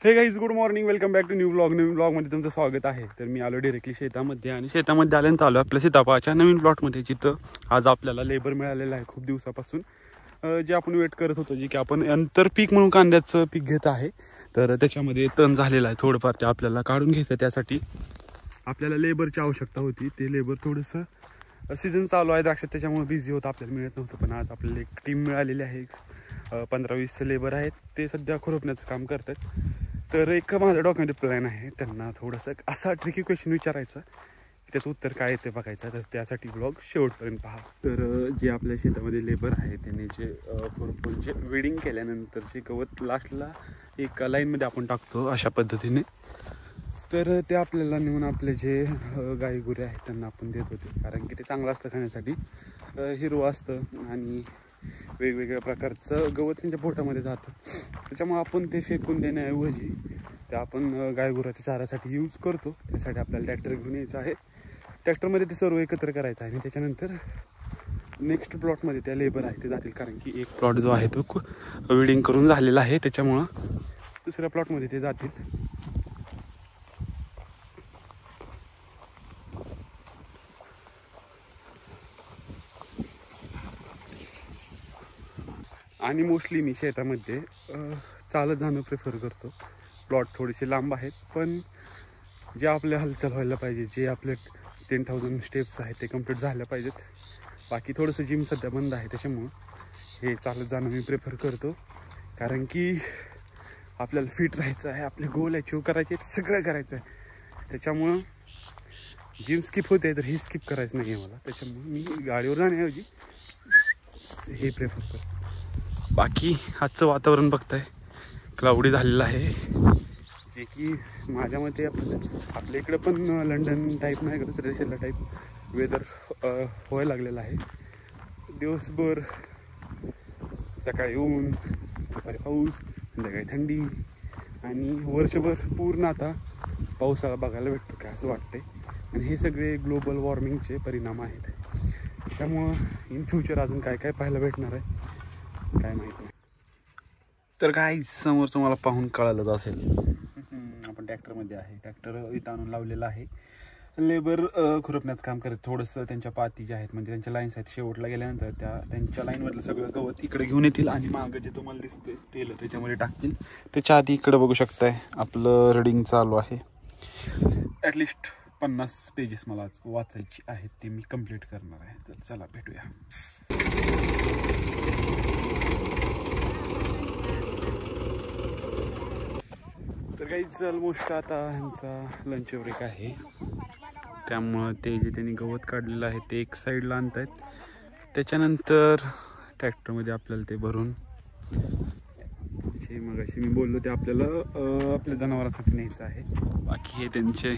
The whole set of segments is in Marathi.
हे guys good morning, welcome back to new blog. नवीन ब्लॉगमध्ये तुमचं स्वागत आहे. तर मी आलो डायरेक्टली शेतामध्ये आणि शेतामध्ये आल्यानंतर आलो आपल्या सीताफळाच्या नवीन प्लॉटमध्ये, जिथं आज आपल्याला लेबर मिळालेलं आहे खूप दिवसापासून. जे आपण वेट करत होतो, जे की आपण आंतरपीक म्हणून कांद्याचं पीक घेत आहे. तर त्याच्यामध्ये तण झालेलं आहे थोडंफार, ते आपल्याला काढून घ्यायचं. त्यासाठी आपल्याला लेबरची आवश्यकता होती. ते लेबर थोडंसं सीझन चालू आहे द्राक्षात, त्याच्यामुळे बिझी होतं, आपल्याला मिळत नव्हतं. पण आज आपल्याला एक टीम मिळालेली आहे. 15-20 लेबर आहेत, ते सध्या खुरपण्याचं काम करतात. तर एक माझ्या डॉक्युमेंट प्लॅन आहे, त्यांना थोडंसं असा ट्रिकी क्वेश्चन विचारायचा, त्याचं उत्तर काय येते बघायचं. तर त्यासाठी ब्लॉग शेवटपर्यंत पहा. तर जे आपल्या शेतामध्ये लेबर आहे त्यांनी जे खुरपून जे वेडिंग केल्यानंतर जे गवत लास्टला एक लाईनमध्ये आपण टाकतो अशा पद्धतीने, तर ते आपल्याला नेऊन आपले जे गाई गुरे आहेत त्यांना आपण देत होते. कारण की ते चांगलं असतं खाण्यासाठी, हिरवं असतं आणि वेगवेगळ्या प्रकारचं गवत त्यांच्या पोटामध्ये जातं. त्याच्यामुळे आपण ते फेकून देण्याऐवजी ते आपण गायगुराच्या चाऱ्यासाठी यूज करतो. त्यासाठी आपल्याला ट्रॅक्टर घेऊन यायचं आहे. ट्रॅक्टरमध्ये ते सर्व एकत्र करायचं आहे आणि त्याच्यानंतर नेक्स्ट प्लॉटमध्ये त्या लेबर आहे ते जातील. कारण की एक प्लॉट जो आहे तो वेडिंग करून झालेला आहे, त्याच्यामुळं दुसऱ्या प्लॉटमध्ये ते जातील. आणि मोस्टली मी शेतामध्ये चालत जाणं प्रेफर करतो. प्लॉट थोडेसे लांब आहेत, पण जे आपल्या हालचाल व्हायला पाहिजे, जे आपले 10,000 स्टेप्स आहेत ते कंप्लीट झाल्या पाहिजेत. बाकी थोडंसं जिम सध्या बंद आहे, त्याच्यामुळं हे चालत जाणं मी प्रेफर करतो. कारण की आपल्याला फिट राहायचं आहे, आपले गोल अचीव करायचे, सगळं करायचं आहे. त्याच्यामुळं जिम स्किप होते तर हे स्किप करायचं नाही आहे मला. त्याच्यामुळं मी गाडीवर जाण्याऐवजी हे प्रेफर करतो. बाकी आजचं वातावरण बघताय, क्लाउडी झालेलं आहे, जे की माझ्या मते आपल्या इकडं पण लंडन टाईप नाही करत, रेशनला टाईप वेदर व्हायला लागलेलं आहे. दिवसभर सकाळी ऊन, दुपारी पाऊस, संध्याकाळी थंडी आणि वर्षभर पूर्ण आता पावसाळा बघायला भेटतो काय असं वाटतंय. आणि हे सगळे ग्लोबल वॉर्मिंगचे परिणाम आहेत. त्याच्यामुळं इन फ्युचर अजून काय काय पाहायला भेटणार आहे काय माहिती नाही. तर काय समोर तुम्हाला पाहून कळालंच असेल, आपण ट्रॅक्टरमध्ये आहे. ट्रॅक्टर इथं आणून लावलेला आहे. लेबर खुरपण्याचं काम करत, थोडंसं त्यांच्या पाती ज्या आहेत म्हणजे त्यांच्या लाईन्स आहेत, शेवटला गेल्यानंतर त्यांच्या लाईनमधलं सगळं गवत इकडे घेऊन येतील आणि मागं जे तुम्हाला दिसते टेलर त्याच्यामध्ये टाकतील. त्याच्या आधी इकडं बघू शकताय आपलं रीडिंग चालू आहे. ॲटलिस्ट 50 पेजेस मला आज वाचायची आहेत, ते मी कंप्लीट करणार आहे. तर चला भेटूया. तर काहीच ऑलमोस्ट आता ह्यांचा लंच ब्रेक आहे, त्यामुळं ते जे त्यांनी गवत काढलेलं आहे ते एक साईडला आणत आहेत. त्याच्यानंतर ट्रॅक्टरमध्ये आपल्याला ते भरून जे मगाशी मी बोललो ते आपल्याला आपल्या जनावरांसाठी न्यायचं आहे. बाकी हे त्यांचे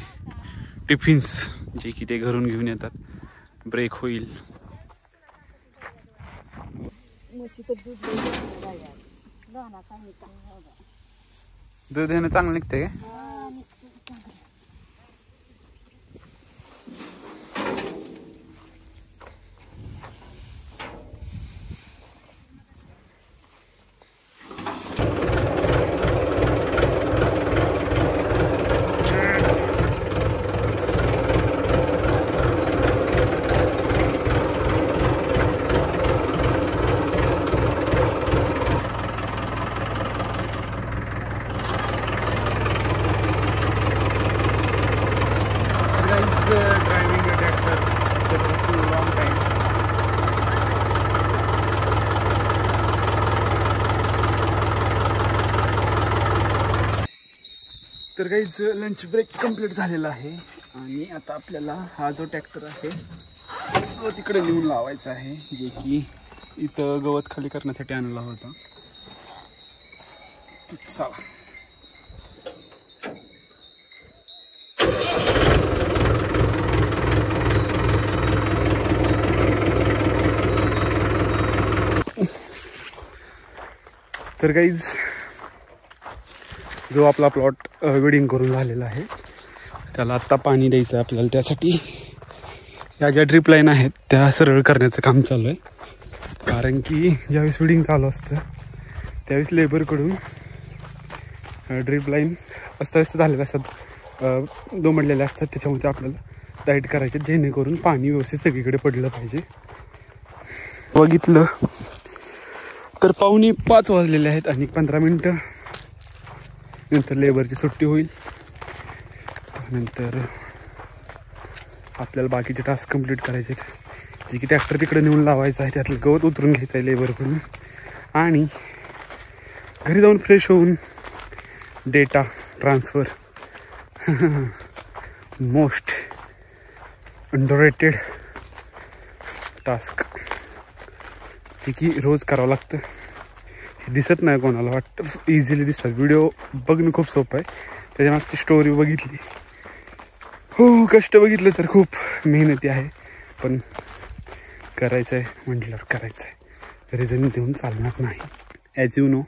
टिफिन्स जे की ते घरून घेऊन येतात. ब्रेक होईल. दूध देणं चांगलं निघतंय का? Driving a tractor takes a long time. तर काहीच लंच ब्रेक कंप्लीट झालेला आहे आणि आता आपल्याला हा जो ट्रॅक्टर आहे तो तिकडे नेऊन लावायचा आहे, जे की इथं गवत खाली करण्यासाठी आणला होता. चला. तर गाईज जो आपला प्लॉट वेडिंग करून झालेला आहे त्याला आत्ता पाणी द्यायचं आहे आपल्याला. त्यासाठी या ज्या ड्रिप लाईन आहेत त्या सरळ करण्याचं काम चालू आहे. कारण की ज्यावेळेस वेडिंग चालू असतं त्यावेळेस लेबरकडून ड्रीप लाईन अस्ताव्यस्त झालेल्या असतात, दोमडलेल्या असतात, त्याच्यामध्ये आपल्याला लाईट करायचे जेणेकरून पाणी व्यवस्थित सगळीकडे पडलं पाहिजे. बघितलं तर 4:45 वाजलेले आहेत आणि 15 मिनटं नंतर लेबरची सुट्टी होईल. नंतर आपल्याला बाकीचे टास्क कंप्लीट करायचे आहेत, जे की ट्रॅक्टर तिकडे नेऊन लावायचं आहे, त्यातलं गवत उतरून घ्यायचं आहे लेबरकडून आणि घरी जाऊन फ्रेश होऊन data transfer most underrated task जे की रोज करावं लागतं. हे दिसत नाही कोणाला, वाटतं इझिली दिसतात. व्हिडिओ बघणं खूप सोपं आहे, त्याच्यामागची स्टोरी बघितली, हो कष्ट बघितलं तर खूप मेहनती आहे, पण करायचं आहे म्हटल्यावर करायचं आहे, रिझन देऊन चालणार नाही. ॲज यू नो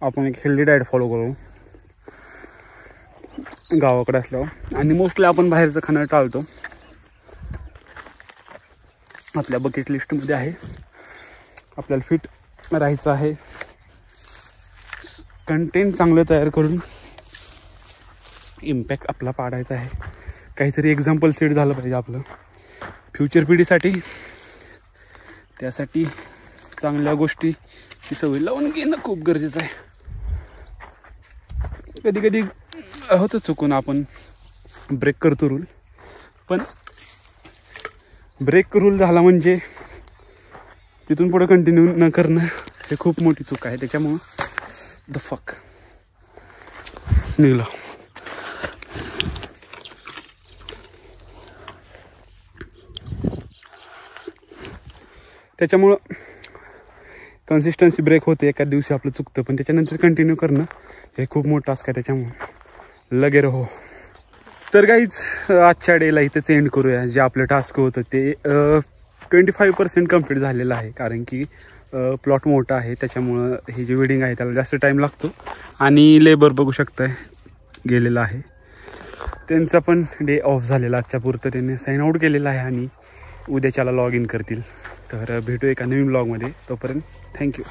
आपण एक हेल्दी डाएट फॉलो करू गावाकडे असल्यावर, आणि मोस्टली आपण बाहेरचं खाणं टाळतो. आपल्या बकेट लिस्टमध्ये आहे, आपल्याला फिट राहायचं आहे, कंटेंट चांगलं तयार करून इम्पॅक्ट आपला पाडायचा आहे, काहीतरी एक्झाम्पल सेट झालं पाहिजे आपलं फ्युचर पिढीसाठी. त्यासाठी चांगल्या गोष्टीची सवय लावून घेणं खूप गरजेचं आहे. कधी कधी होतं चुकून आपण ब्रेक करतो रूल, पण ब्रेक रूल झाला म्हणजे तिथून पुढे कंटिन्यू न करणं हे खूप मोठी चूक आहे. त्याच्यामुळं द फक निघलं. त्याच्यामुळं कन्सिस्टन्सी ब्रेक होते, एका दिवशी आपलं चुकतं, पण त्याच्यानंतर कंटिन्यू करणं हे खूप मोठं टास्क आहे. त्याच्यामुळं लगे रहो. तर काहीच आजच्या डेला इथंच एंड करूया. जे आपलं टास्क होतं ते 25% कंप्लीट झालेलं आहे, कारण की प्लॉट मोठा आहे, त्याच्यामुळं हे जे वेडिंग आहे त्याला जास्त टाईम लागतो. आणि लेबर बघू शकताय गेलेला आहे, त्यांचा पण डे ऑफ झालेला आजच्या पुरतं, त्यांनी साईन आऊट केलेला आहे आणि उद्याच्याला लॉग इन करतील. तर भेटू एका नवीन ब्लॉगमध्ये, तोपर्यंत थँक्यू.